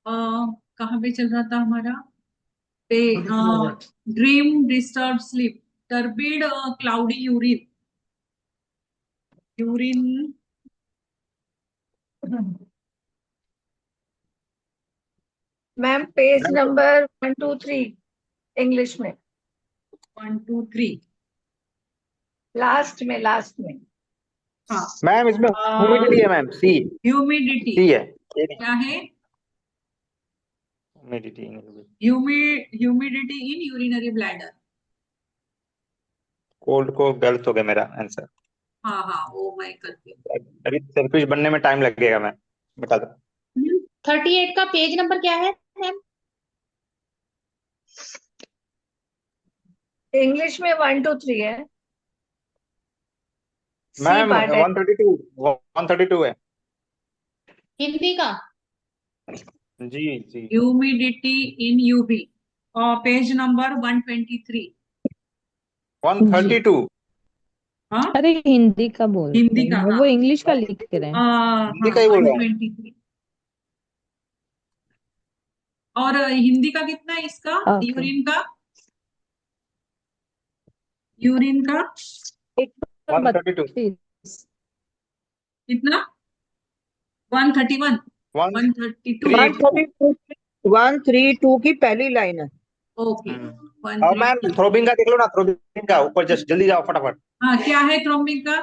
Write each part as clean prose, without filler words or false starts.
कहाँ पे चल रहा था हमारा पे? Dream disturb sleep, turbid cloudy urine, urine ma'am page ma'am number 123 English में, 1 2 3। लास्ट में। हाँ, मैम इसमें ह्यूमिडिटी है मैम, सी। ह्यूमिडिटी सी है, ये नहीं। क्या है? Humidity. Humidity in urinary bladder. Cold को गलत हो गया मेरा आंसर। हाँ हाँ, वो मैं करती हूँ। अभी सेल्फिश बनने में टाइम लगेगा, मैं बता दो। 38 का पेज नंबर क्या है मैम? इंग्लिश में 1 2 3 है, सी मैम पार्ट है। 132, 132 है। हिंदी का? जी जी। ह्यूमिडिटी इन यूवी, और पेज नंबर 123। जी। 132। हाँ, अरे हिंदी का बोल हिंदी रहे का, हैं, हाँ। वो इंग्लिश का लिख रहे हैं। हिंदी हाँ, का ही बोल वन रहा हूँ। ट्वेंटी थ्री और हिंदी का कितना है इसका? ओके। यूरिन का, यूरिन का 132। 132। कितना? 131, वन 132। थ्री टू 132, 132 की पहली लाइन है। ओके, वन और थ्री मैम थ्रोबिंग का देख लो ना, थ्रोबिंग का ऊपर, जस्ट जल्दी जाओ फटाफट। हाँ, क्या है थ्रोम्बिक का?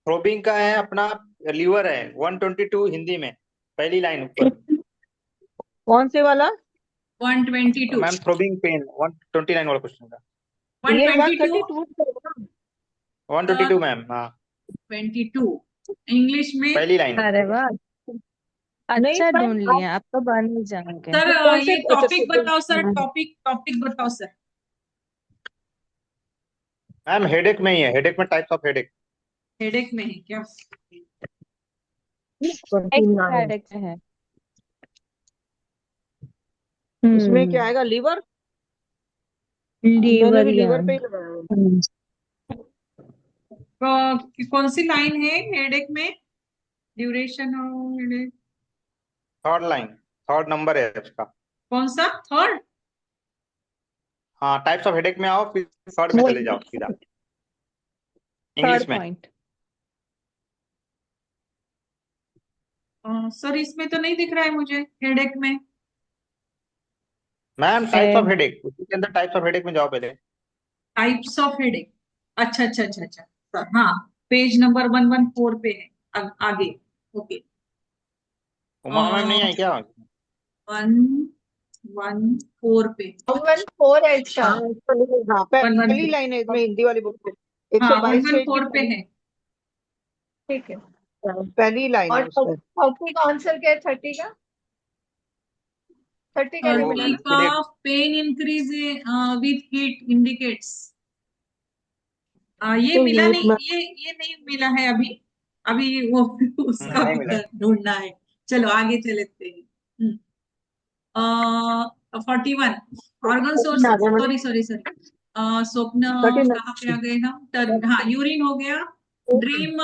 थ्रोबिंग का है अपना, लीवर है। 122 हिंदी में, पहली लाइन ऊपर। कौन से वाला? 122, मैम थ्रोबिंग पेन 129 वाला क्वेश्चन का। ये 122, 132 122 मैम, हाँ। 22 इंग्लिश में। पहली लाइन। अरे वाह, नहीं अच्छा मैम, ढूंढ लिया, आप तो बन ही जाओगे। सर कौन से ये अच्छा टॉपिक बताओ सर, टॉपिक टॉपिक बताओ सर। मैम हेडेक में ही है, हेडेक में टाइप्स ऑफ हेडेक। हेडेक में है क्या? हेडेक हेडेक है। इसमें क्या हम्म। आएगा? लीवर। मैंने लीवर भी या लीवर पे ही लगाया है। कौन सी लाइन है हेडेक में? Duration of headache, third line, third number है उसका। कौन सा? थर्ड? हाँ, टाइप्स ऑफ हेडेक में आओ, फिर थर्ड में वो चले जाओ सीधा, थर्ड इंग्लिश में। पॉइंट। सर इसमें तो नहीं दिख रहा है मुझे हेडेक में। मैम टाइप्स ऑफ हेडेक, उसी के अंदर टाइप्स ऑफ हेडेक में जाओ पहले। टाइप्स ऑफ हेडेक, अच्छा अच्छा अच्छा अच्छा सर, हाँ। पेज नंबर 114 पे है, आगे। ओके। उमा मैम नहीं आई क्या? 114 पे। 114 है इसका। हाँ हाँ, पहली 114, लाइन है इसमें हिंदी वाली बुक में। हाँ 122 पेज की 114 पे है। ठीक है। पहली लाइन और है उसमें। 30 का आंसर क्या है? 30 का, 30 का नहीं वो मिला 30 ना? का headache. Pain increase with heat indicates, ये तो मिला हीट नहीं, में ये नहीं मिला है अभी। अभी वो उसका नहीं मिला। ढूंढना है। चलो आगे चलते हैं। 41, ऑर्गन सोर्स, आ गया मैडम। सॉरी सॉरी सॉरी, स्वप्न 39। कहाँ पे आ गए हम? हाँ, यूरिन हो गया। ड्रीम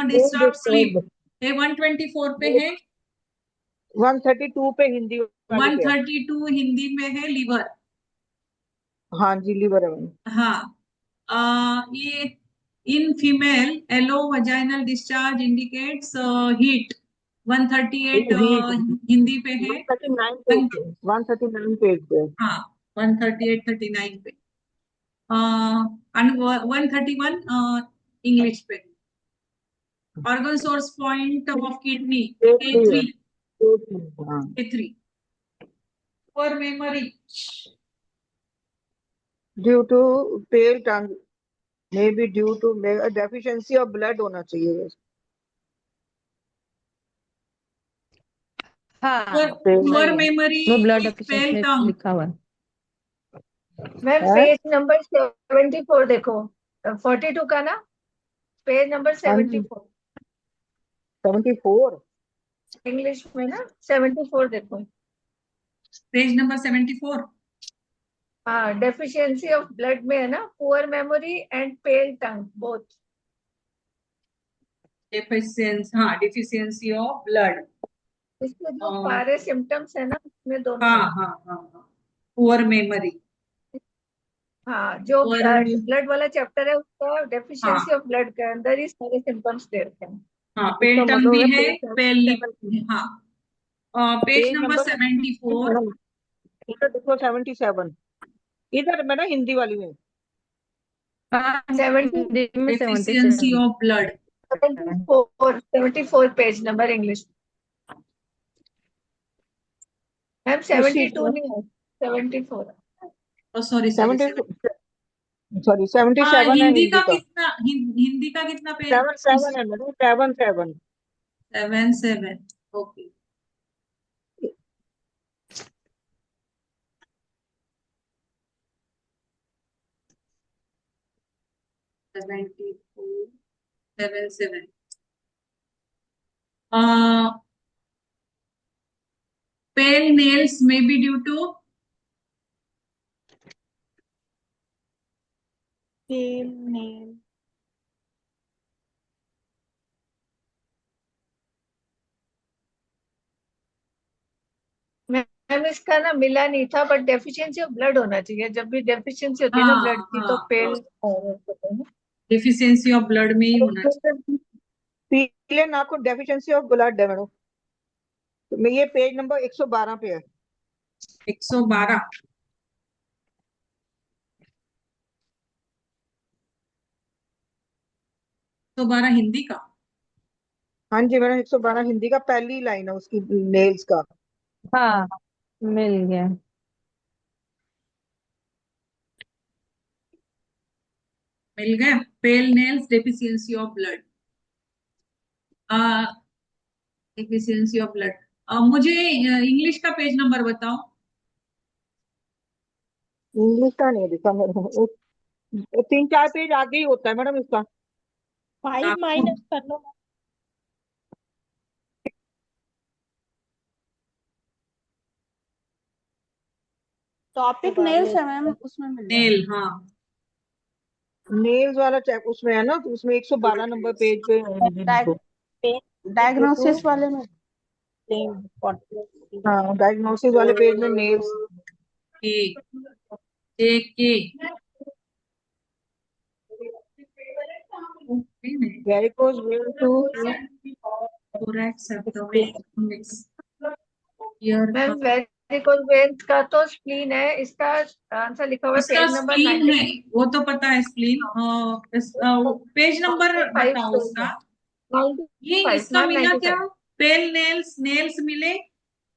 डिस्टर्ब स्लीप है, 124 पे है। 132 पे हिंदी वाले पे है। 132 हिंदी में है लीवर। हाँ जी, लीवर है मैम। हाँ, ये in female yellow vaginal discharge indicates heat, 138 heat Hindi पे है। 139 पेज पे, 139 पेज पे। हाँ, 138 39 पे, 131 इंग्लिश पे। Organ source point of kidney, page A three है, थ्री पेज थ्री, हाँ। A three for memory, due to pale tongue, may be due to deficiency of blood होना चाहिए बस। हाँ पेल फॉर वही है, मेमोरी वो ब्लड विथ पेल डेफिशिएंसी टंग। लिखा हुआ है। मैम है। पेज नंबर 74 देखो, 42 का ना, पेज नंबर हाँ जी, 74 74। इंग्लिश में ना, 74 देखो। Page number 74। हाँ, डेफिशिएंसी ऑफ ब्लड में है ना, poor memory and pale tongue both. Deficiency, हाँ, डिफिशियंसी ऑफ ब्लड। इसमें जो हाँ सारे सिम्टम्स है ना उसमें दोनों हाँ है। हाँ हाँ, पुअर मेमोरी। हाँ, जो और ब्लड वाला चैप्टर है उसका डेफिशिएंसी हाँ ऑफ ब्लड के अंदर ही सारे सिम्टम्स दे रखे हैं। हाँ, इसका पेल टंग मतलब भी है है, पेज पेल लिप 77 हाँ, पेज पेज नंबर नंबर 74। इधर देखो 77, इधर मैंने हिंदी वाली में। हाँ 70 हिंदी में deficiency 77 of blood. 74 page number English. Ma'am उसी 72 नहीं है, 74। सॉरी सॉरी, 70 सॉरी हाँ 77 है हिंदी हिंदी का का। कितना, हिंदी का कितना पेज? 77 है madam, 77। 77, okay. Seventy four, 77। Pale nails may be due to ma'am इसका ना मिला नहीं था, बट डेफिशिएंसी ऑफ ब्लड होना चाहिए। जब भी डेफिशिएंसी होती है ना हाँ ब्लड की तो हाँ पेल हाँ, डेफिशिएंसी ऑफ ब्लड में ही होना चाहिए। पीले नाक को डेफिशिएंसी ऑफ ब्लड है मैडम। तो मैं ये पेज नंबर 112 पे है। 112, 112 हिंदी का। हाँ जी मैडम, 112 हिंदी का, पहली लाइन है उसकी, नेल्स का। हाँ मिल गया। मिल गया, pale nails deficiency of blood, deficiency of blood. मुझे इंग्लिश का पेज नंबर बताओ। इंग्लिश का नहीं दिखा मैडम, 3-4 पेज आगे ही होता है मैडम इसका। 5 आपको माइनस कर लो। टॉपिक नेल्स है मैम, उसमें मिल जाएगा। नेल, हाँ नेल्स वाला चैप उसमें है ना, तो उसमें 112 नंबर पेज पे है हिंदी में तो। डायग्नोसिस वाले में हाँ, डायग्नोसिस वाले पेज में नेल्स। के, ए के varicose vein to thorax abdomen ईयर। मैम वेरिकोज वेन्स का तो स्प्लीन है, इसका आंसर लिखा हुआ है इसका पेज नंबर स्प्लीन है, वो तो पता है स्प्लीन। पेज नंबर 95 बताओ उसका। ये 95 इसका मैम मिला क्या? 95। पेल नेल्स, नेल्स मिले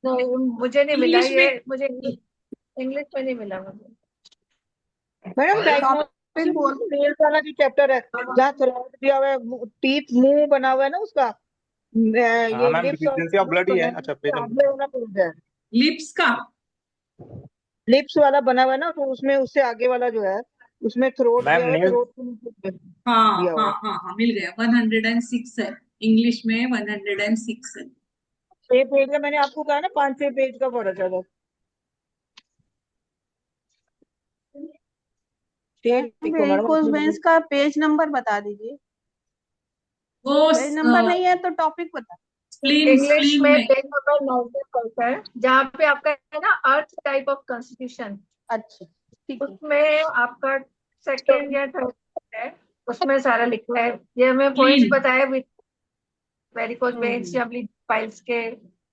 नहीं मुझे नहीं मिला इंग्लिश ये, में। मुझे इंग्लिश में नहीं मिला मुझे। मैडम डायग्नोसिस नेल्स वाला जो चैप्टर है, जहाँ थ्रोट दिया हुआ है, टीथ, मुंह बना हुआ है ना उसका, हाँ ये मैम, लिप्स और डिफिशिएंसी ऑफ ब्लड ही है। अच्छा, पेज आगे वाला पेज है। लिप्स का, लिप्स वाला बना हुआ है ना, तो उसमें उससे आगे वाला जो है उसमें थ्रोट मैम दिया हुआ है, नेल थ्रोट के नीचे हाँ दिया हुआ हाँ है। हाँ हाँ, मिल गया। 106 है इंग्लिश में, 106 है। 6 पेज का मैंने आपको कहा ना, 5-6 पेज का फर्क है बस। ठीक लिखो मैडम वेरिकोज अपने लिए। वेन्स का पेज नंबर बता दीजिए। वो पेज नंबर नहीं है तो टॉपिक बता। स्प्लीन, इंग्लिश स्प्लीन में में। पेज नंबर 95 है, जहाँ पे आपका है ना अर्थ टाइप ऑफ कॉन्स्टिट्यूशन, अच्छा ठीक है। उसमें आपका सेकंड या थर्ड है, उसमें सारा लिखा है। ये हमें पॉइंट्स स्प्लीन, बताए विद वेरिकोज वेन्स हम्म या ब्लीड फाइल्स के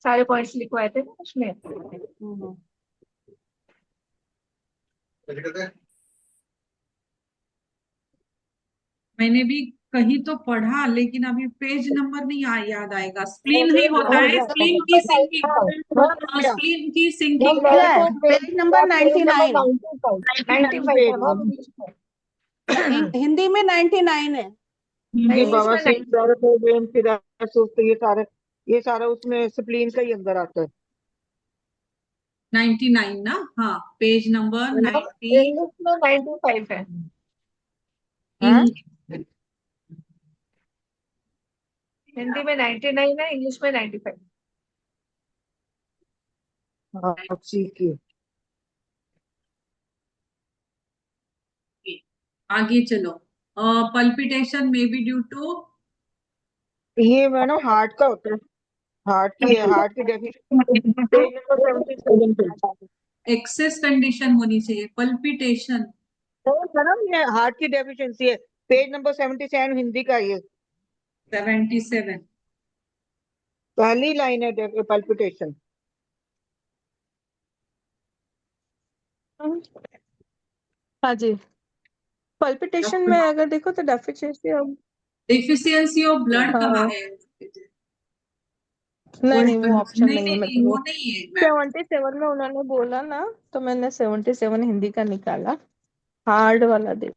सारे पॉइंट्स लिखवाए थे ना उसमें। हम्म। मैंने भी कहीं तो पढ़ा, लेकिन अभी पेज नंबर नहीं याद आएगा। स्प्लीन ही होता है, स्प्लीन की सिंकिंग, स्प्लीन की सिंकिंग। मिला है पेज नंबर 99। 95 है वो इंग्लिश में। हिंदी में 99 है। ये इंग्लिश में बवासीर, वेन, फिरासिस, ये सारा उसमें स्प्लीन का ही अंदर आता है। 99 ना, हाँ, पेज नंबर 90। इंग्लिश में 95 है। हाँ हिंदी में 99 है, इंग्लिश में 95। हाँ, ठीक है। आगे चलो। Palpitation may be due to ये मैडम हार्ट का होता है। हार्ट की डेफिनेशन पेज नंबर 77 पे। एक्सेस कंडीशन होनी चाहिए, पल्पिटेशन। तो मैडम ये हार्ट की डेफिशिएंसी है, पेज नंबर 77 हिंदी का, ये 77। पहली लाइन है पल्पिटेशन। हाँ जी, पल्पिटेशन में अगर देखो तो deficiency of, deficiency of blood कहाँ हाँ है? नहीं नहीं, वो ऑप्शन नहीं नहीं है नहीं मेरे नहीं, वो को। नहीं है मैम। 77 में उन्होंने बोला ना, तो मैंने 77 हिंदी का निकाला, हार्ड वाला दे।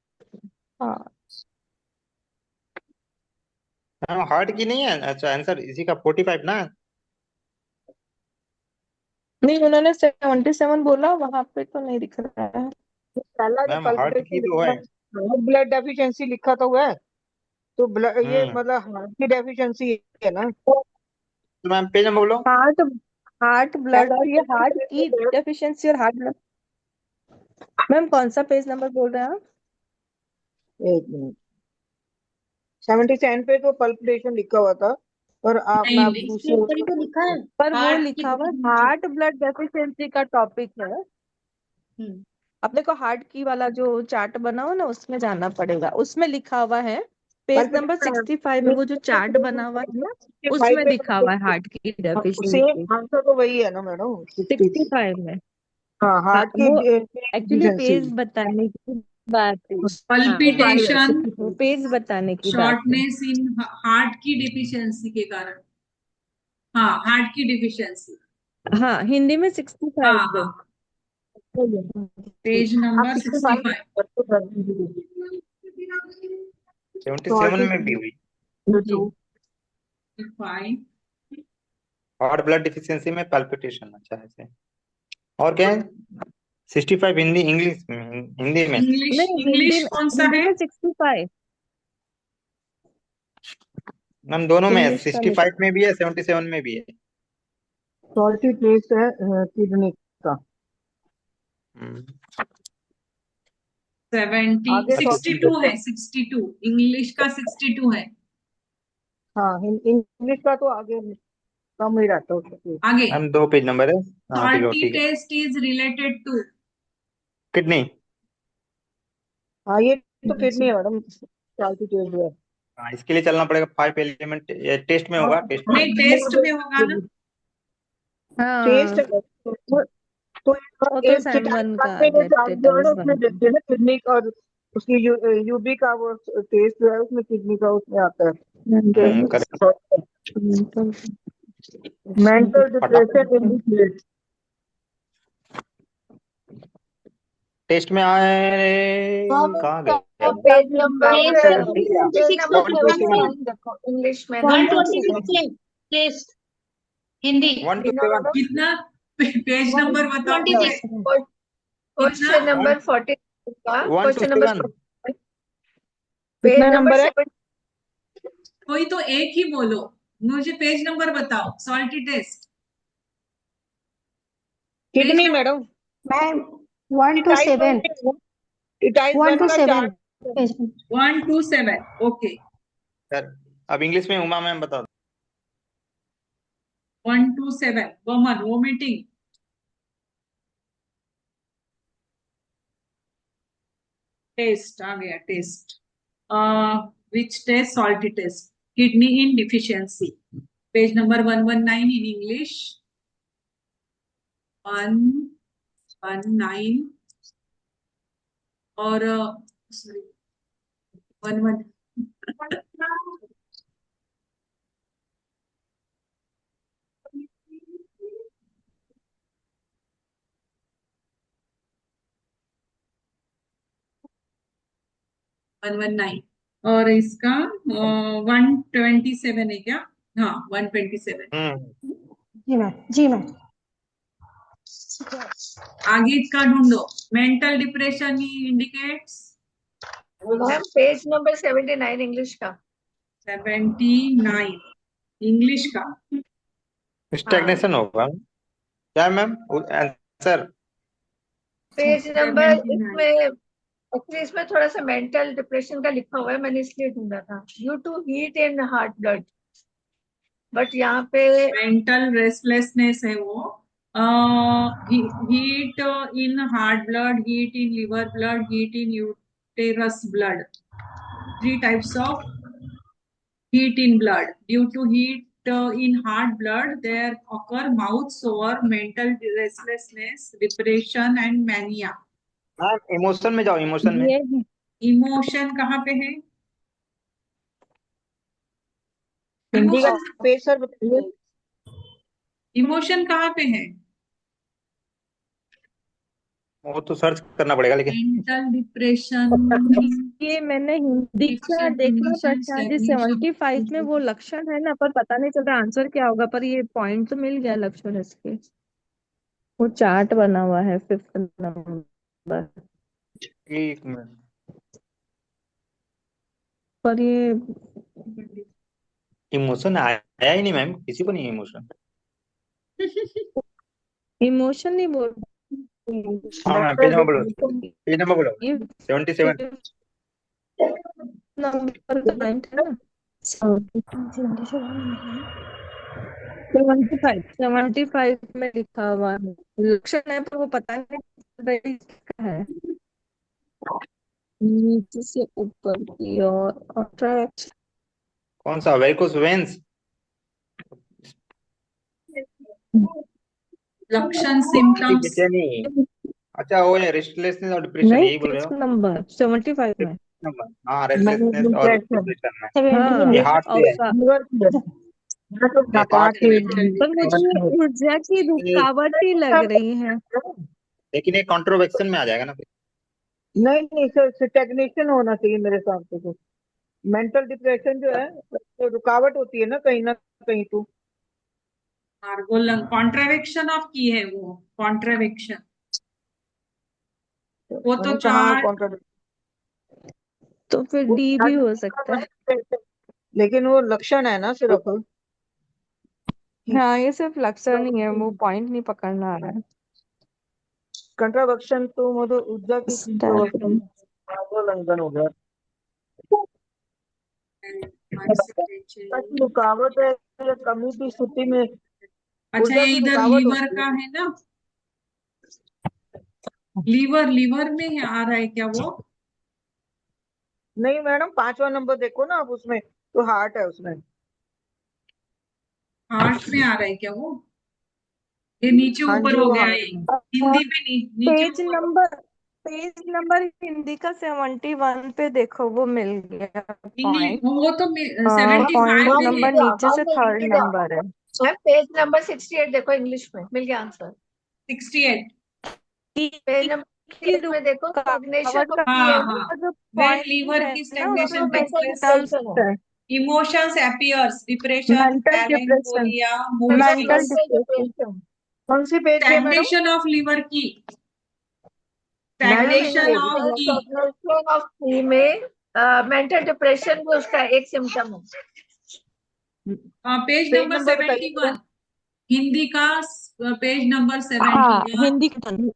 हाँ हार्ट की नहीं है, अच्छा आंसर इसी का 45 ना। नहीं, उन्होंने 77 बोला, वहां पे तो नहीं दिख रहा है। पहला जो मैम हार्ट की पल्पिटेशन तो लिखा है। है, ब्लड डेफिशिएंसी लिखा तो हुआ है, तो ब्लड ये हम्म। मतलब हार्ट की डेफिशिएंसी है ना। तो मैम पेज नंबर बोलो। हार्ट, हार्ट ब्लड, पहला और ये हार्ट की डेफिशिएंसी और हार्ट ब्लड। मैम कौन सा पेज नंबर बोल रहे हैं आप? एक मिनट, 77 पे तो पल्पिटेशन लिखा हुआ था, पर आप मैं नहीं आप नहीं, दूसरे ऊपर ही तो लिखा है पर वो हार्ट की लिखा हुआ deficiency। हार्ट ब्लड डेफिशिएंसी का टॉपिक है। हम्म। अपने को हार्ट की वाला जो चार्ट बना हो ना, उसमें जाना पड़ेगा, उसमें लिखा हुआ है पेज नंबर 65 में, वो जो चार्ट बना हुआ है ना, 65 उसमें पे दिखा हुआ है हार्ट की डेफिशिएंसी। सेम आंसर तो वही है ना मैडम, 60। 65 में। हाँ हाँ, हार्ट की वो एक्चुअली डेफिशिएंसी। पेज बताने की बात है। हाँ, पल्पिटेशन, वो पेज बताने की बात है। शॉर्टनेस इन हार्ट की डिफिशियंसी के कारण। हाँ, हार्ट की डिफिशियंसी। हाँ, हिंदी में 65 हाँ पे। हाँ, पेज नंबर 65। 77 में भी हुई। जी। 5 हार्ट ब्लड डिफिशियंसी में पल्पिटेशन, अच्छा ऐसे। और क्या है? 65 हिंदी इंग्लिश में, हिंदी में। इंग्लिश, नहीं, हिंदी इंग्लिश में, कौन सा हिंदी है? में 65 मैम दोनों में है, इंग्लिश का लिखा। 65 में भी है 77 में भी है। सॉल्टी टेस्ट है किडनी का। हम्म। 70, आगे सॉल्टी 62 टेस्ट है, 62 इंग्लिश का 62 है। हाँ इंग्लिश का तो आगे कम ही रहता है उसका। आगे, मैम 2 पेज नंबर है। हाँ ठीक है, सॉल्टी ठीक है। Test is related to. Kidney. हाँ ये तो किडनी है मैडम, सॉल्टी टेस्ट है। हाँ, इसके लिए चलना पड़ेगा 5 एलिमेंट, टेस्ट में होगा, टेस्ट में। नहीं, टेस्ट में होगा ना। टेस्ट हाँ, वो तो वो तो एक सेम टाइप वन वन का में वो चार्ट जो है ना टेटस उसमें बनता है। देखते हैं ना किडनी का, और उसकी यूबी का वो टेस्ट जो है उसमें किडनी का उसमें आता है। करेक्ट। मेंटल फटाफट डिप्रेशन इंडिकेट। टेस्ट में आए, कहाँ गए? Page number test page number 1 to 7। 79 देखो, इंग्लिश में ना। 126 टेस्ट हिंदी। 1 to 7। कितना? पेज नंबर बताओ मुझे। 126। क्वेश्चन नंबर 40 का, 1 to क्वेश्चन नंबर 7। पेज कितना नंबर नंबर है? 7। कोई तो एक ही बोलो, मुझे पेज नंबर बताओ। Salty test page kidney number madam, ma'am 1 to type 7, type 1 one to का 7 चार्ट। 1 to 7। ओके, सर अब इंग्लिश में उमा मैम बता दो। 1 to 7। Woman vomiting. टेस्ट आ गया, test. Which test? Salty test, kidney in deficiency. Page number 119 in English. 119 और sorry 11। 119 और इसका 127 है क्या? हाँ, 127। जी मैम, जी मैम। आगे इसका ढूंढो। Mental depression indicates. Ma'am page number 79 English का। 79 इंग्लिश का। स्टैग्नेशन होगा क्या मैम आंसर? पेज नंबर 79 इसमें एक्चुअली इसमें थोड़ा सा मेंटल डिप्रेशन का लिखा हुआ है, मैंने इसलिए ढूंढा था। Due to heat in heart blood. But यहाँ पे मेंटल रेस्टलेसनेस है वो। Heat in heart blood, heat in liver blood, heat in uterus blood, 3 types of heat in blood. Due to heat in heart blood, there occur mouth sore, mental restlessness, depression and mania. हाँ, emotion में जाओ, emotion में। ये emotion कहाँ पे है? हिंदी का emotion, page sir बताइए। इमोशन कहाँ पे है? वो तो सर्च करना पड़ेगा, लेकिन मेंटल डिप्रेशन, ये मैंने हिंदी का देखा प्रशांत जी, 75 में वो लक्षण है ना, पर पता नहीं चल रहा आंसर क्या होगा, पर ये पॉइंट तो मिल गया लक्षण इसके। वो चार्ट बना हुआ है 5th नंबर, एक मिनट। पर ये इमोशन आया ही नहीं मैम, किसी को नहीं इमोशन। इमोशन नहीं बोल हाँ मैम, पेज नंबर बोलो, पेज नंबर बोलो। ये 77। नंबर का पॉइंट है ना। 75 में लिखा हुआ है, लक्षण है पर वो पता नहीं चल रहा है क्या है। नीचे से ऊपर की ओर अट्रैक्ट, कौन सा? Varicose veins? लक्षण सिम्टम्स। बेचैनी। अच्छा, वो है रेस्टलेसनेस और डिप्रेशन, नहीं यही बोल रहे हो? नंबर 75 में। नंबर, हाँ, रेस्टलेसनेस और डिप्रेशन में। हाँ ये हार्ट और से है, ये हार्ट से पर मुझे ऊर्जा की रुकावट ही लग रही है। लेकिन ये कॉन्ट्रोवर्शन में आ जाएगा ना फिर। नहीं नहीं सर, स्टैग्नेशन होना चाहिए मेरे हिसाब से। तो मेंटल डिप्रेशन जो है तो रुकावट होती है ना कहीं तो। कॉन्ट्रावेक्शन ऑफ की है वो, कॉन्ट्रावेक्शन। वो तो मैंने कहा चार, कॉन्ट्राडिक्शन, तो फिर डी भी हो सकता है। लेकिन वो लक्षण है ना सिर्फ। हाँ ये सिर्फ लक्षण नहीं है, वो पॉइंट नहीं पकड़ना आ रहा है। कंट्रावेक्शन तो मतलब ऊर्जा की Stagnation. उल्लंघन हो गया। रुकावट है या कमी की स्थिति में अच्छा ऊर्जा ये की इधर रुकावट लीवर होती का है। है ना, लीवर में आ रहा है क्या वो? नहीं मैडम, 5वां नंबर देखो ना आप, उसमें तो हार्ट है उसमें। हार्ट में आ रहा है क्या वो? ये नीचे हाँ ऊपर जी, हो वो गया है, हार्ट में। हिंदी में नीचे पेज ऊपर। नंबर पेज नंबर हिंदी का 71 पे देखो, वो मिल गया इंग्लिश पॉइंट। वो तो 75 पॉइंट में है। नंबर नीचे से 3rd नंबर है। पेज नंबर 68 देखो, इंग्लिश में मिल गया आंसर। 68। पेज नंबर की 68 में देखो, स्टैग्नेशन रुकावट ऑफ की है हाँ ना, हाँ, जो वेन पॉइंट लीवर है की ना उसमें stagnation takes mental place, depression है। Emotions appears, depression, mental depression, melancholia, mood mental swings, depression. Depression. कौन सी पेज पे मैडम? स्टैग्नेशन ऑफ लीवर की, मैडम स्टैग्नेशन ऑफ की। स्टैग्नेशन ऑफ की में मेंटल डिप्रेशन भी उसका एक सिम्टम है। पेज पेज नंबर नंबर बताइए 71, हिंदी का पेज नंबर हाँ 71।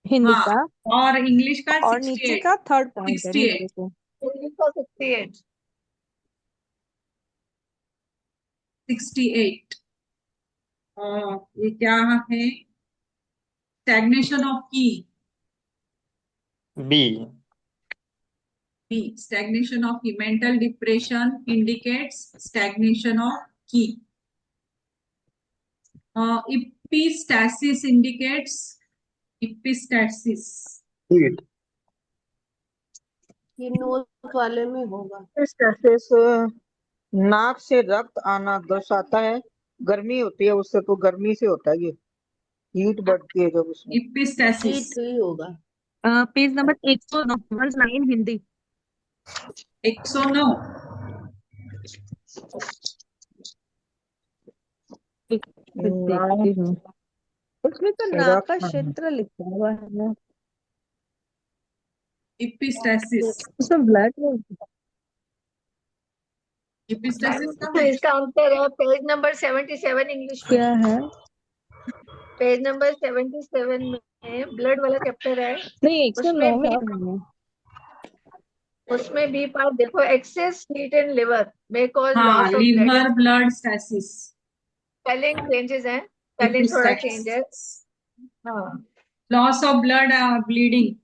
हिंदी हाँ, का, और इंग्लिश का और नीचे 68। का 3rd पॉइंट है 68, नीचे से। 68। 68। ये क्या है? स्टैग्नेशन ऑफ की, B. B, stagnation of key. Mental depression indicates stagnation of key. Epistaxis indicates epistaxis. Heat. ये नोट वाले में होगा। स्टैसिस नाक से रक्त आना दर्शाता है, गर्मी होती है उससे, तो गर्मी से होता है ये, हीट बढ़ती है जब उसमें। Epistaxis. ही होगा। Page number 109 Hindi. 109। देखती हूँ, उसमें तो नाक का रक्त आना। क्षेत्र लिखा हुआ है ना, Epistaxis. उसमें ब्लड Epistaxis का तो इसका आंसर है पेज नंबर 77 इंग्लिश में। क्या है? पेज नंबर 77 में ब्लड वाला चैप्टर है, नहीं 109 उसमें में भी नहीं है। उसमें बी पार्ट देखो, excess heat in liver may cause हाँ, loss of blood. liver blood stasis. Spelling changes हैं, स्पेलिंग थोड़ा चेंज है। हाँ Loss of blood, bleeding.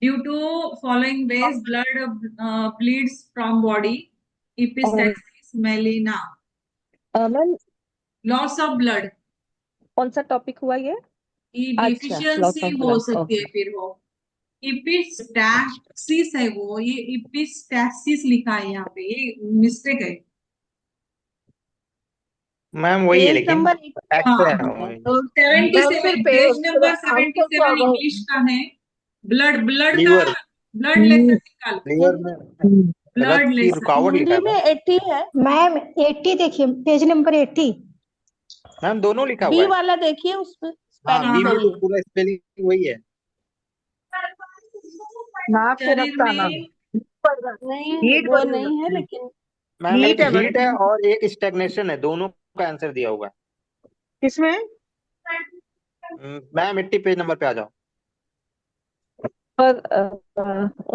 Due to following ways, blood bleeds from body. Epistaxis, melena. Ma'am Loss of blood. कौन सा topic हुआ ये? ये अच्छा, लॉस डिफिशियंसी ऑफ हो ब्लड, सकती है ओके। फिर वो। इपिस्टैक्सिस है वो, ये इपिस्टैक्सिस लिखा है यहाँ पे, ये मिस्टेक है। मैम वही है, पेज लेकिन नंबर टैक्स हाँ है वही। तो मैम 77 फिर पेज नंबर आंसर 77 क्या होगा? इंग्लिश का है। ब्लड ब्लड का लीवर, ब्लड लेसन निकालो, लीवर में ब्लड रक्त की लेसन। रुकावट लिखा हिंदी है में 80 है मैम, 80 देखिए, पेज नंबर 80 मैम, दोनों लिखा बी हुआ है। वाला देखिए, उसमें हाँ, स्पेलिंग बी में सही तो है। पूरा स्पेलिंग वही है। नाक से शरीर रक्त आना, में नहीं, हीट वो बढ़ी हुई नहीं है, है, लेकिन मैम एक हीट है हीट है मैडम। और एक स्टेगनेशन है, दोनों का आंसर दिया हुआ है। किसमें? मैम 80 पेज नंबर पे आ जाओ। पर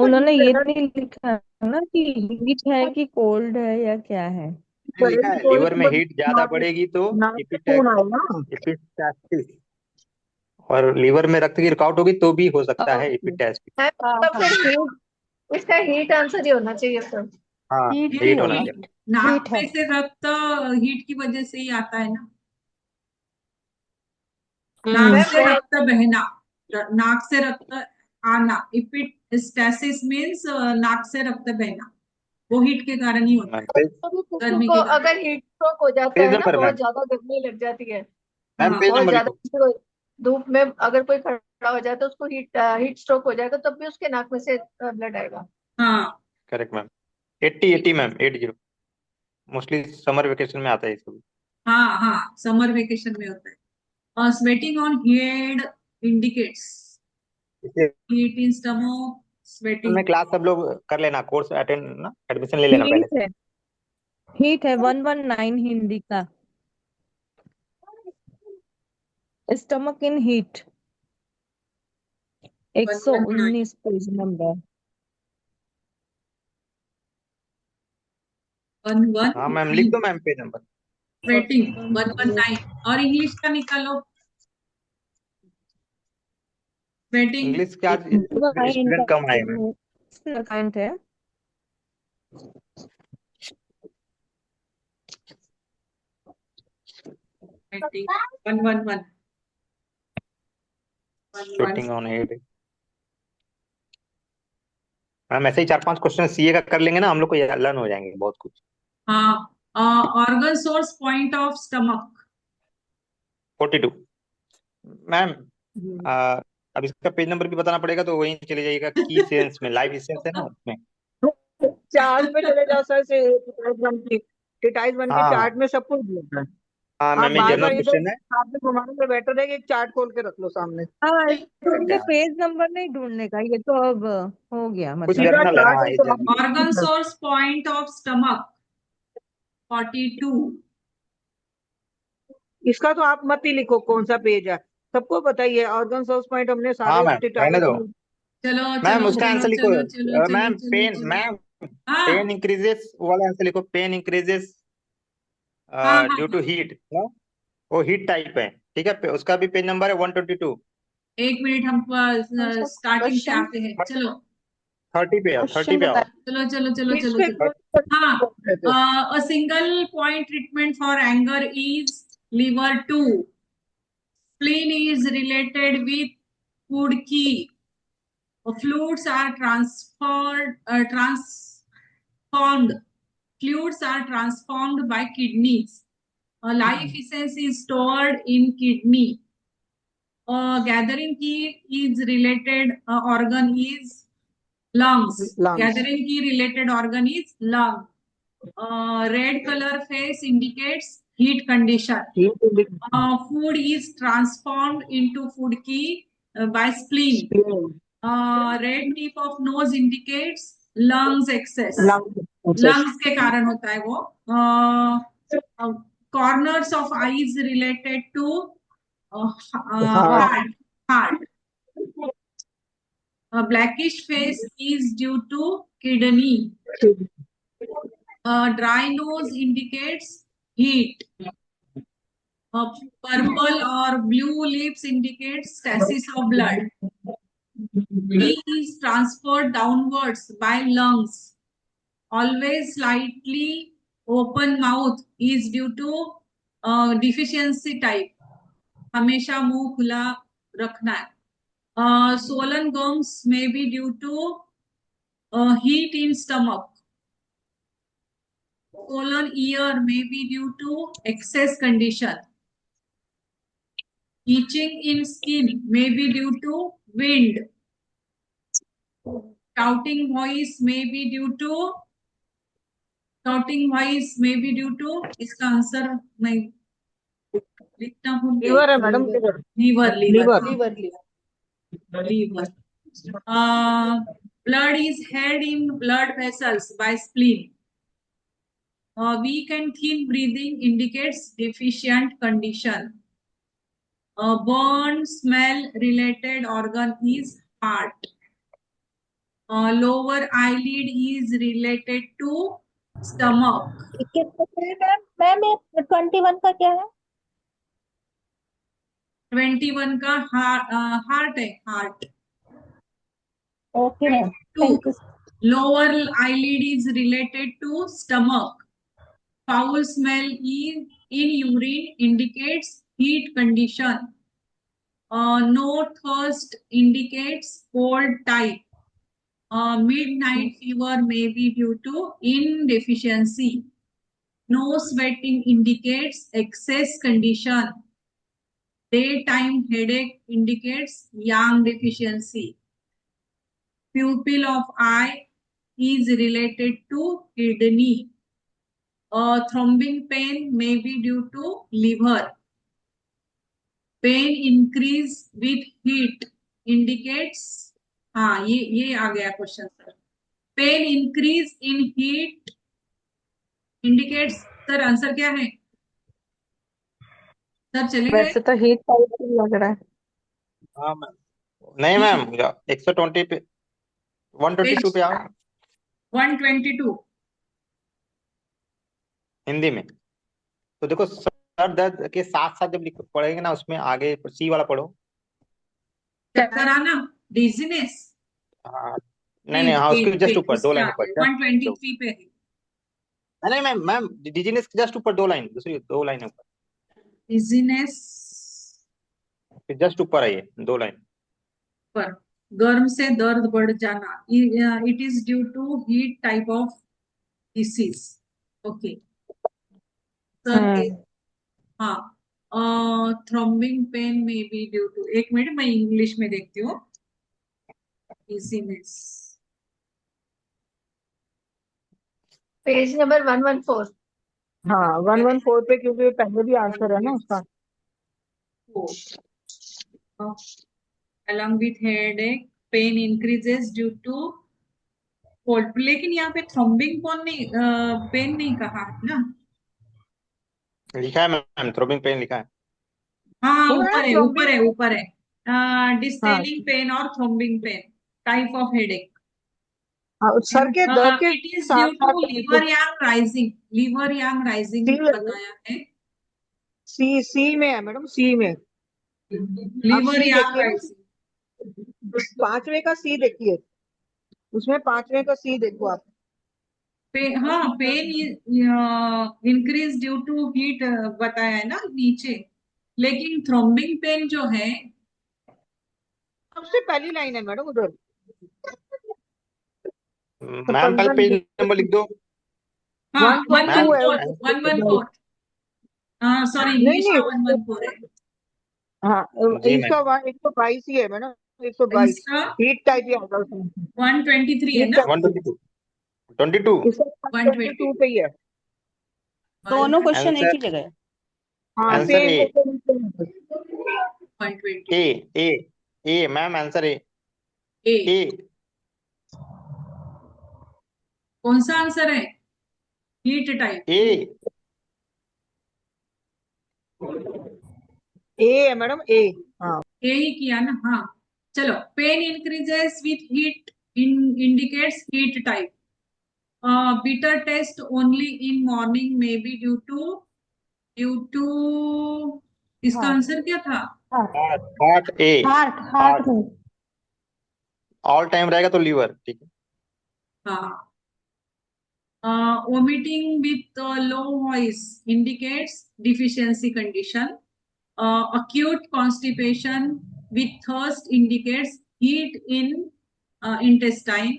उन्होंने ये नहीं लिखा ना कि हीट है कि कोल्ड है या क्या है। ये लिखा है लीवर में हीट ज्यादा बढ़ेगी तो नाक से खून आएगा। एपिस्टैक्सिस, और लीवर में रक्त की रुकावट होगी तो भी हो सकता है ओके। एपिस्टैक्सिस। मैम हाँ तब हाँ, फिर इसका हीट आंसर ही होना चाहिए सर। हाँ, हीट ही हीट होना होगा। चाहिए। नाक हीट है। में से रक्त हीट की वजह से ही आता है ना, नाक मैम से रक्त बहना, नाक से रक्त आना। इपिस्टैसिस मीन्स नाक से रक्त बहना, वो हीट के कारण ही होता मैम है, पेज गर्मी को के कारण। अगर हीट स्ट्रोक हो जाता पेज है ना, नंबर बहुत मैम, ज्यादा गर्मी लग जाती है, मैम हाँ पेज बहुत नंबर ज्यादा लिखो। धूप में अगर कोई खड़ा हो जाए तो उसको हीट स्ट्रोक हो जाएगा, तब भी उसके नाक में से ब्लड आएगा। हाँ correct ma'am, 80 ma'am, 80 mostly summer vacation में आता है ये सब। हाँ हाँ, समर वेकेशन में होता है। और स्वेटिंग ऑन हेड इंडिकेट्स इसे हीट इन स्टमक, स्वेटिंग। में क्लास सब लोग कर लेना, कोर्स अटेंड ना, एडमिशन ले लेना पहले से। हीट है 119 हिंदी का, स्टमक इन हीट 119 पेज नंबर। 119 हाँ मैम, लिख दो मैम पेज नंबर। स्वेटिंग 119। और इंग्लिश का निकालो, स्वेटिंग। इंग्लिश का आज स्टूडेंट कम आए मैम। काइंड है। Sweating 111 shooting on head. Ma'am ऐसे ही 4-5 क्वेश्चन सीए का कर लेंगे ना, हम लोग को लर्न हो जाएंगे बहुत कुछ। हाँ, organ source point of stomach 42 ma'am. आ, अब इसका पेज नंबर भी बताना पड़ेगा, तो वहीं चले जाइएगा की सेंस में, लाइफ सेंस है ना उसमें। चार्ट में चले जाओ सर, से टिटाइज बन के हाँ चार्ट में सब कुछ दिया है। हाँ आप मैम, ये बार जनरल बार इधर क्वेश्चन है। आपने घुमाने से बेटर है कि एक चार्ट खोल के रख लो सामने। हाँ, मुझे क्या पेज नंबर नहीं ढूंढने का, ये तो अब हो गया कुछ मतलब। सीधा जर्नल है, चार्ट हाँ है ये तो जर्नल। ऑर्गन आप सोर्स पॉइंट ऑफ स्टमक 42। इसका तो आप मत ही लिखो कौन सा पेज है, सबको पता ही है। ऑर्गन सोर्स पॉइंट हमने हाँ सारे मैम रहने दो। चलो मैम चलो उसका चलो आंसर लिखो। चलो चलो चलो मैम चलो पेन, चलो। मैम हाँ पेन इंक्रीजेस वाला आंसर लिखो, पेन इंक्रीजेस हाँ हाँ ड्यू टू हाँ। हीट। वो हीट टाइप है, ठीक है। उसका भी पेज नंबर है 122। एक मिनट, हम स्टार्टिंग से क्वेश्चन आते हैं, चलो 30 पे आओ, 30 क्वेश्चन पे आओ। बताइए। चलो चलो चलो इस चलो पे चलो। हाँ, a single point treatment for anger is liver 2. Spleen is related with food key. Fluids are transformed. Fluids are transformed by kidneys. Life essence is stored in kidney. Gathering key is related organ is lungs. lungs. Gathering key related organ is lung. Red color face indicates heat condition. Food is transformed into food key by spleen. Red tip of nose indicates lungs excess. Lungs के कारण होता है वो. Corners of eyes related to heart. Blackish face is due to kidney. Dry nose indicates heat. Purple or blue lips indicates stasis of blood. E is transferred downwards by lungs. Always slightly open mouth is due to deficiency type. हमेशा मुंह खुला रखना है. Swollen gums may be due to heat in stomach. Swollen ear may be due to excess condition. Itching in skin may be due to wind. Shouting voice may be due to इसका answer मैं लिखना भूल गई. Liver है मैडम, liver liver liver liver. Blood is held in blood vessels by spleen. Weak and thin breathing indicates deficient condition. Burn smell related organ is heart. Lower eyelid is related to stomach. Ma'am ये 21 का क्या है? 21 का heart है, heart. Okay ma'am, 2. Thank you. Lower eyelid is related to stomach. Foul smell in urine indicates heat condition. No thirst indicates cold type. Midnight fever may be due to indeficiency. No sweating indicates excess condition. Daytime headache indicates yang deficiency. Pupil of eye is related to kidney. Throbbing pain may be due to liver. Pain increase with heat indicates, हाँ ये आ गया question sir. Pain increase in heat indicates. Sir answer क्या है sir? चले गए. वैसे तो हीट टाइप लग रहा है. हाँ मैम, नहीं मैम, 120 पे 122 पे आओ 122 हिंदी में. तो देखो, सर दर्द के साथ साथ जब पढ़ेंगे ना, उसमें आगे सी वाला पढ़ो. चक्कर आना, डिजीनेस. हाँ, नहीं हाँ, उसके जस्ट ऊपर 2 लाइन ऊपर. 123 पे है. नहीं मैम, मैम डिजीनेस जस्ट ऊपर 2 लाइन, दूसरी 2 लाइन ऊपर. डिजीनेस जस्ट ऊपर आइए 2 लाइन पर. गर्म से दर्द बढ़ जाना, it is due to heat type of disease. Okay sir. हाँ, throbbing pain may be due to. एक मिनट मैं इंग्लिश में देखती हूँ. Dizziness page number 114. हाँ 114 पे, क्योंकि पहले भी आंसर है ना उसका. along with headache, pain increases due to cold. लेकिन यहाँ पे थ्रॉम्बिंग पेन नहीं कहा है ना. लिखा है मैम, थ्रोबिंग पेन लिखा है. हाँ वो है ऊपर है. डिस्टेलिंग पेन और throbbing pain type of headache. सर के दर्द के इट इज साथ ड्यू टू साथ लीवर यांग राइजिंग बताया है. सी में है मैडम, सी में. लीवर सी यांग देखिए, राइजिंग. 5वें का सी देखिए, उसमें 5वें का सी देखो आप. हाँ, pain increase due to heat बताया है ना नीचे. लेकिन थ्रॉम्बिंग पेन जो है सबसे पहली लाइन है मैडम उधर. मैम पहले पेज नंबर लिख दो. हाँ 114 हाँ सॉरी, इंग्लिश का 114 है. हाँ, जी 122 ही है मैडम, 122 इसका हीट टाइप ही आएगा उसमें. 123 है ना. 122 इसका 122 पे ही है. दोनों क्वेश्चन एक ही आंसर जगह है. हाँ answer same. A 120 A ma'am, answer A. A. कौन सा आंसर है? हीट टाइप ए है मैडम, ए. हाँ ए ही किया ना. हाँ चलो. Pain increases with heat indicates heat type. Bitter taste only in morning may be due to due to, इसका हाँ आंसर क्या था? हार्ट, हार्ट ए, हार्ट हार्ट हार्ट में ऑल टाइम रहेगा तो लीवर, ठीक है। हाँ। Vomiting with low voice indicates deficiency condition. Acute constipation with thirst indicates heat in intestine.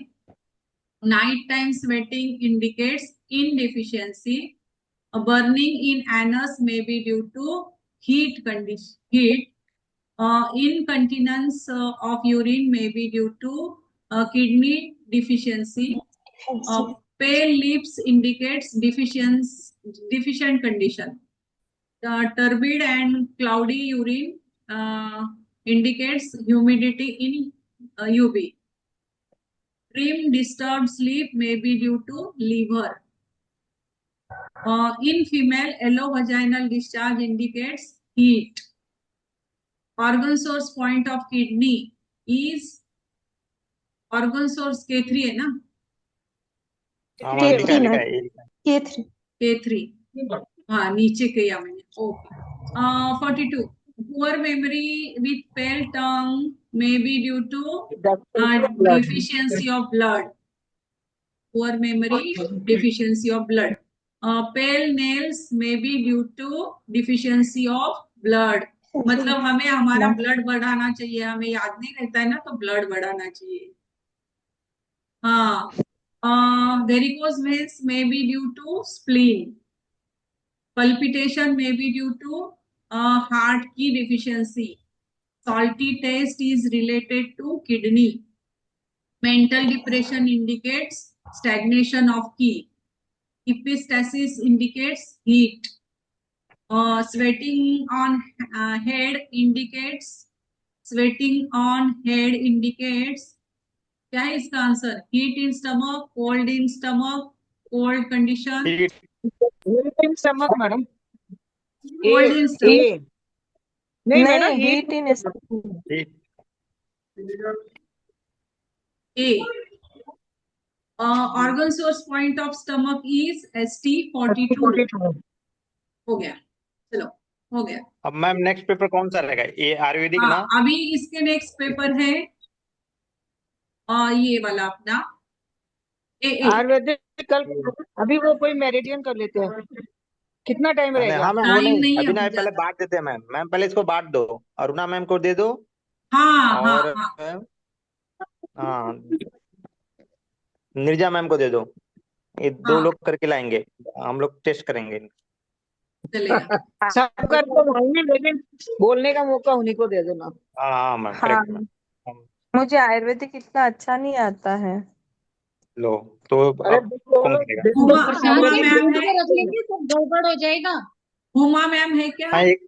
Nighttime sweating indicates indeficiency. Burning in anus may be due to heat condition. Heat. Incontinence of urine may be due to kidney deficiency. Pale lips indicates deficient condition. Turbid and cloudy urine indicates humidity in UV. Dream disturbed sleep may be due to liver. In female, yellow vaginal discharge indicates heat. Organ source point of kidney is organ source K3 है ना? हाँ ma'am, लिखा है, K3 लिखा ma'am, है, ये लिखा है। K3 K3. हाँ, नीचे किया मैंने. Okay. 42. Poor memory with pale tongue may be due to deficiency of blood. Poor memory, deficiency of blood. Pale nails may be due to deficiency of blood. मतलब हमें हमारा ब्लड बढ़ाना चाहिए, हमें याद नहीं रहता है ना, तो ब्लड बढ़ाना चाहिए. हाँ. Varicose veins may be due to spleen. Palpitation may be due to heart key deficiency. Salty taste is related to kidney. Mental depression indicates stagnation of key. Epistaxis indicates heat. Sweating on head indicates क्या है इसका answer? Heat in stomach, cold in stomach, cold condition, heat, stomach madam, cold in stomach. A नहीं madam, नहीं, heat heat in heat, A. Organ source point of stomach is ST42. हो गया, चलो हो गया. अब मैम नेक्स्ट पेपर कौन सा रहेगा? ये आयुर्वेदिक हाँ, ना? अभी इसके नेक्स्ट पेपर है ये वाला अपना आयुर्वेदिक. कल अभी वो कोई मेरिडियन कर लेते हैं. कितना टाइम रहेगा? हाँ मैम, वो टाइम नहीं अभी अभी ना, पहले ज्यादा. बांट देते हैं मैम. मैम पहले इसको बांट दो, अरुणा मैम को दे दो, हाँ हाँ और हाँ, हाँ नीरजा मैम को दे दो. ये दो हाँ लोग करके लाएंगे, हम लोग टेस्ट करेंगे. चलेगा. सब करके लाएंगे, लेकिन बोलने का मौका उन्हीं को दे देना. हाँ हाँ मैम, हाँ, करेक्ट मैम. मुझे आयुर्वेदिक इतना अच्छा नहीं आता है. लो तो अरे अब कौन करेगा? हुमा प्रशांत जी, मैम है, रख लेंगे तो गड़बड़ हो जाएगा. हुमा मैम है क्या? हाँ, एक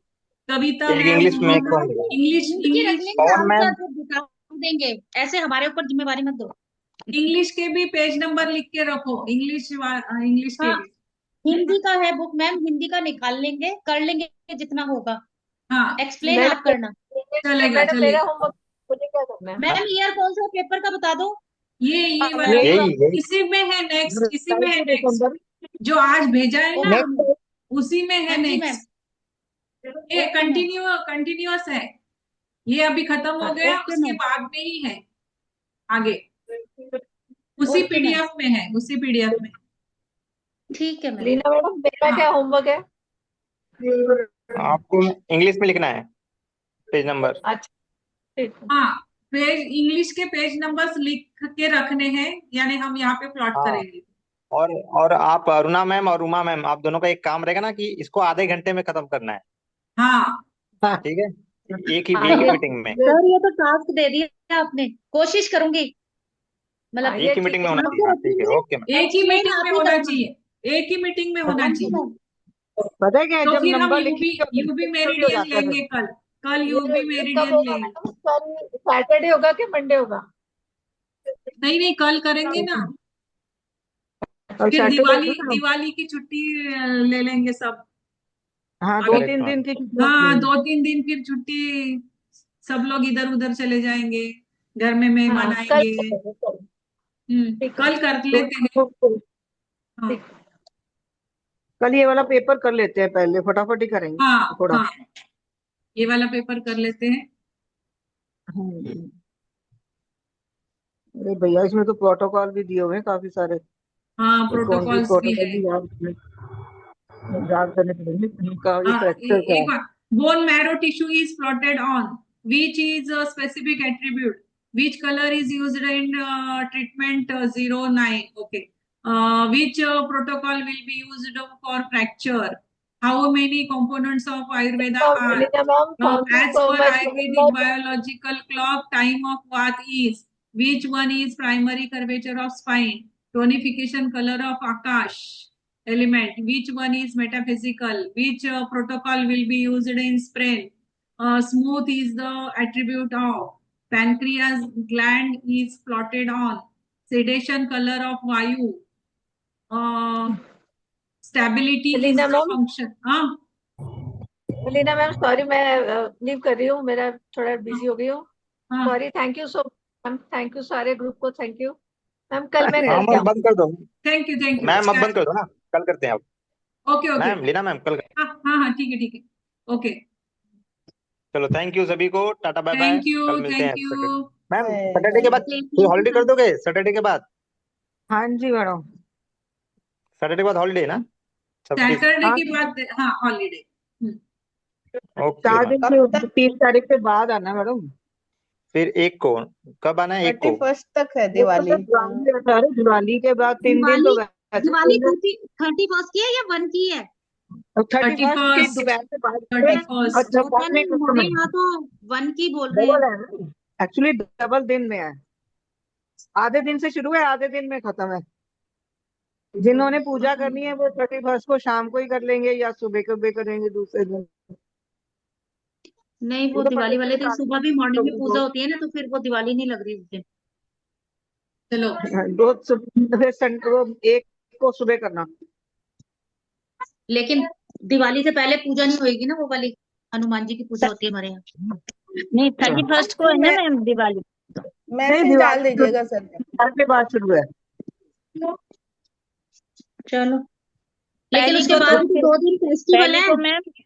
कविता एक मैम, इंग्लिश में, कौन देगा? इंग्लिश की रख लेंगे, और मैम, आंसर तो बता देंगे. ऐसे हमारे ऊपर जिम्मेवारी मत दो. इंग्लिश के भी पेज नंबर लिख के रखो. इंग्लिश के हाँ, भी. हिंदी का है बुक मैम, हिंदी का निकाल लेंगे, कर लेंगे जितना होगा. हाँ, एक्सप्लेन आप करना. चलेगा मैडम मेरा चलेगा. होमवर्क मुझे क्या करना है? मैम ईयर कौन सा पेपर का बता दो. ये वाला यही इसी में है नेक्स्ट, इसी में है नेक्स्ट, जो आज भेजा है ना, उसी में है हाँ जी मैम. नेक्स्ट. ये कंटिन्यूअस है. ये अभी खत्म हो गया, ओके उसके मैम. बाद में ही है आगे. उसी ओके पीडीएफ में है, उसी पीडीएफ में. ठीक है मैम. लीना मैडम मेरा हाँ. क्या होमवर्क है? आपको इंग्लिश में लिखना है पेज नंबर. अच्छा ठीक है. हाँ, पेज इंग्लिश के पेज नंबर्स लिख के रखने हैं, यानी हम यहाँ पे प्लॉट हाँ. करेंगे. और आप अरुणा मैम और उमा मैम, आप दोनों का एक काम रहेगा ना, कि इसको आधे घंटे में खत्म करना है. हाँ, ठीक है, एक ही मीटिंग में. सर ये तो टास्क दे दिया आपने, कोशिश करूंगी. मतलब एक ही मीटिंग में होना चाहिए. हाँ, ठीक है, ओके मैम. एक ही मीटिंग में होना चाहिए, एक ही मीटिंग में होना चाहिए. पता है क्या, तो जब फिर हम नंबर यूबी मेरिडियन लेंगे कल यूबी मेरिडियन लेंगे. सैटरडे होगा कि मंडे होगा? नहीं कल करेंगे ना. और फिर सैटरडे दिवाली की छुट्टी ले लेंगे सब. हाँ, अभी 2-3 दिन की छुट्टी हाँ, होती है. 2-3 दिन फिर छुट्टी, सब लोग इधर उधर चले जाएंगे, घर में मेहमान हाँ, कल आएंगे. कल कर लेते हैं. हाँ. कल ये वाला पेपर कर लेते हैं, पहले फटाफट ही करेंगे हाँ थोड़ा। हाँ, ये वाला पेपर कर लेते हैं। अरे भैया, इसमें तो प्रोटोकॉल भी दिए हुए हैं काफी सारे। हाँ, तो कौन सी प्रोटोकॉल्स भी प्रोटोकॉल है। भी याद करने पड़ेंगे। इनका ये हाँ, फ्रैक्चर का एक बार, bone marrow tissue is plotted on which is a specific attribute, which color is used in treatment 09, okay. Which protocol will be used for fracture, how many components of Ayurveda are, Lina ma'am, thank you as so per much very Ayurvedic much. biological clock, time of bath is, which one is primary curvature of spine, tonification color of Akash element, which one is metaphysical, which protocol will be used in sprain, smooth is the attribute of, pancreas gland is plotted on, sedation color of vayu, stability is Lina the ma'am, function. Leena ma'am sorry, मैं leave कर रही हूँ, मेरा थोड़ा busy हो गई हूँ। हाँ, sorry, thank you so ma'am, thank you सारे ग्रुप को, थैंक यू मैम। कल मैं हाँ करती मैम हूँ। बंद कर दो। थैंक यू मैम अब बंद कर दो ना, कल करते हैं अब। Okay okay, ma'am Leena ma'am कल हाँ हाँ हाँ, ठीक है ठीक है, ओके, चलो थैंक यू सभी को, tata bye bye, thank you कल मिलते हैं thank Saturday. You. Ma'am Saturday के बाद कोई हॉलीडे कर दोगे? सैटरडे के बाद, हाँ जी मैडम। सैटरडे के बाद हॉलीडे ना? 26। सैटरडे हाँ, के बाद हाँ हॉलीडे। Okay 4 ma'am. दिन से 30 तारीख के बाद आना मैडम। फिर एक को, कब आना है? एक को 31st तक है वो तो दिवाली। दिवाली है सर, दिवाली के बाद 3 दिन तो वैसे दिवाली 31st की है या 1 की है? 31st की 31st, दोपहर के बाद। 31st। अच्छा, पता नहीं, हमारे यहाँ तो 1 की बोल रहे डबल हैं। है ना, एक्चुअली डबल दिन में है। आधे दिन से शुरू है, आधे दिन में खत्म है। जिन्होंने पूजा करनी है वो 31st को शाम को ही कर लेंगे या सुबह को भी करेंगे दूसरे दिन। नहीं, वो तो दिवाली वाले दिन सुबह भी मॉर्निंग में पूजा दो होती है ना, तो फिर वो दिवाली नहीं लग रही उस दिन। चलो, वो एक को सुबह करना। लेकिन दिवाली से पहले पूजा नहीं होगी ना, वो वाली हनुमान जी की पूजा होती है हमारे यहाँ। नहीं, 31st को है ना मैम दिवाली। मैसेज डाल दीजिएगा सर। के बाद शुरू है। चलो, लेकिन पहली उसके को बाद तो भी 2 दिन फेस्टिवल पहली है। को मैम